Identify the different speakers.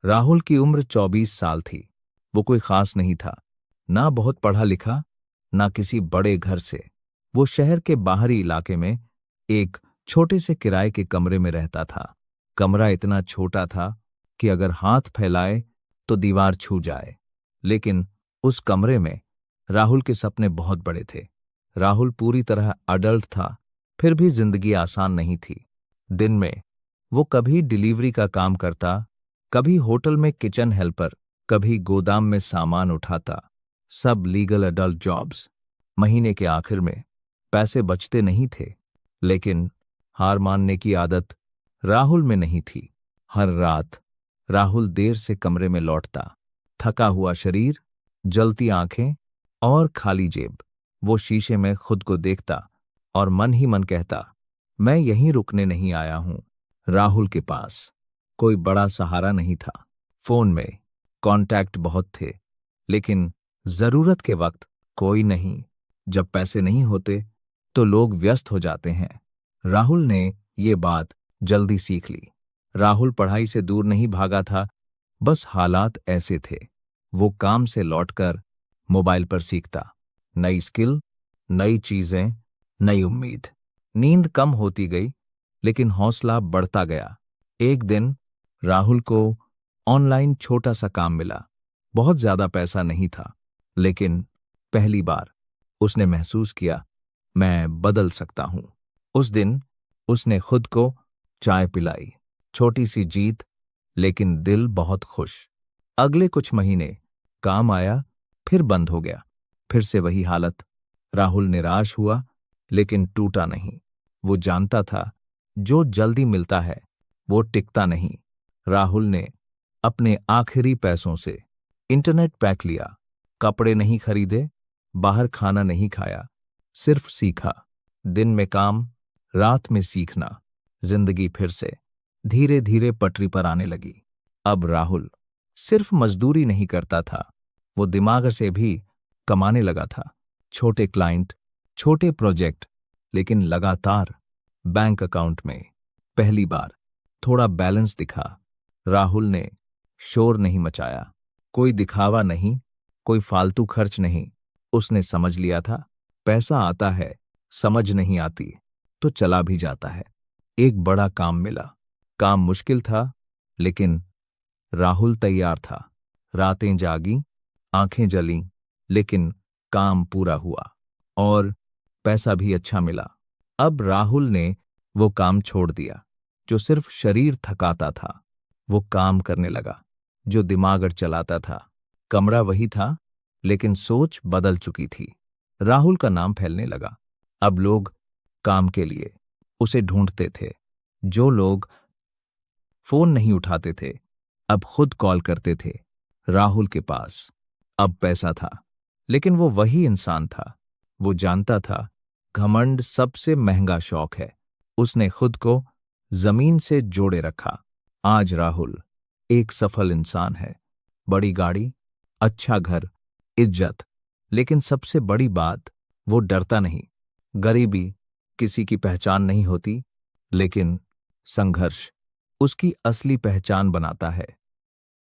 Speaker 1: राहुल की उम्र 24 साल थी। वो कोई खास नहीं था, ना बहुत पढ़ा लिखा, ना किसी बड़े घर से। वो शहर के बाहरी इलाके में एक छोटे से किराए के कमरे में रहता था। कमरा इतना छोटा था कि अगर हाथ फैलाए तो दीवार छू जाए। लेकिन उस कमरे में राहुल के सपने बहुत बड़े थे। राहुल पूरी तरह अडल्ट था, फिर भी जिंदगी आसान नहीं थी। दिन में वो कभी डिलीवरी का काम करता, कभी होटल में किचन हेल्पर, कभी गोदाम में सामान उठाता। सब लीगल अडल्ट जॉब्स। महीने के आखिर में पैसे बचते नहीं थे, लेकिन हार मानने की आदत राहुल में नहीं थी। हर रात राहुल देर से कमरे में लौटता, थका हुआ शरीर, जलती आंखें और खाली जेब। वो शीशे में खुद को देखता और मन ही मन कहता, मैं यहीं रुकने नहीं आया हूं। राहुल के पास कोई बड़ा सहारा नहीं था। फोन में कॉन्टैक्ट बहुत थे, लेकिन जरूरत के वक्त कोई नहीं। जब पैसे नहीं होते तो लोग व्यस्त हो जाते हैं। राहुल ने ये बात जल्दी सीख ली। राहुल पढ़ाई से दूर नहीं भागा था, बस हालात ऐसे थे। वो काम से लौटकर मोबाइल पर सीखता, नई स्किल, नई चीजें, नई उम्मीद। नींद कम होती गई, लेकिन हौसला बढ़ता गया। एक दिन राहुल को ऑनलाइन छोटा सा काम मिला। बहुत ज्यादा पैसा नहीं था, लेकिन पहली बार उसने महसूस किया, मैं बदल सकता हूं। उस दिन उसने खुद को चाय पिलाई। छोटी सी जीत, लेकिन दिल बहुत खुश। अगले कुछ महीने काम आया, फिर बंद हो गया। फिर से वही हालत। राहुल निराश हुआ, लेकिन टूटा नहीं। वो जानता था, जो जल्दी मिलता है वो टिकता नहीं। राहुल ने अपने आखिरी पैसों से इंटरनेट पैक लिया। कपड़े नहीं खरीदे, बाहर खाना नहीं खाया, सिर्फ सीखा। दिन में काम, रात में सीखना। जिंदगी फिर से धीरे धीरे पटरी पर आने लगी। अब राहुल सिर्फ मजदूरी नहीं करता था, वो दिमाग से भी कमाने लगा था। छोटे क्लाइंट, छोटे प्रोजेक्ट, लेकिन लगातार। बैंक अकाउंट में पहली बार थोड़ा बैलेंस दिखा। राहुल ने शोर नहीं मचाया, कोई दिखावा नहीं, कोई फालतू खर्च नहीं। उसने समझ लिया था, पैसा आता है, समझ नहीं आती तो चला भी जाता है। एक बड़ा काम मिला। काम मुश्किल था, लेकिन राहुल तैयार था। रातें जागी, आंखें जलीं, लेकिन काम पूरा हुआ और पैसा भी अच्छा मिला। अब राहुल ने वो काम छोड़ दिया जो सिर्फ शरीर थकाता था। वो काम करने लगा जो दिमाग चलाता था। कमरा वही था, लेकिन सोच बदल चुकी थी। राहुल का नाम फैलने लगा। अब लोग काम के लिए उसे ढूंढते थे। जो लोग फोन नहीं उठाते थे, अब खुद कॉल करते थे। राहुल के पास अब पैसा था, लेकिन वो वही इंसान था। वो जानता था, घमंड सबसे महंगा शौक है। उसने खुद को जमीन से जोड़े रखा। आज राहुल एक सफल इंसान है। बड़ी गाड़ी, अच्छा घर, इज्जत, लेकिन सबसे बड़ी बात, वो डरता नहीं। गरीबी किसी की पहचान नहीं होती, लेकिन संघर्ष उसकी असली पहचान बनाता है।